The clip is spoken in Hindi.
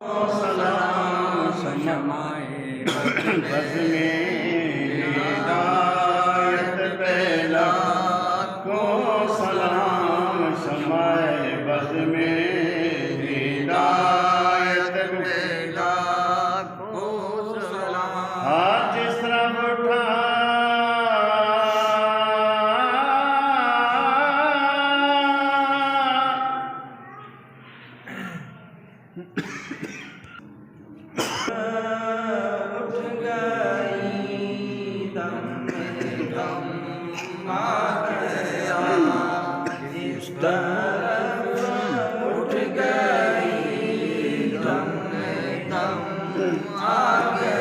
सलाम समाए बज़ में हिदायत पहला को सलाम समाए बज़ में हिदायत पहला को सलाम। हाथ जिस तरफ उठा उठ गई दम दम आ गया इस तरफ उठ गई दम दम आ गया।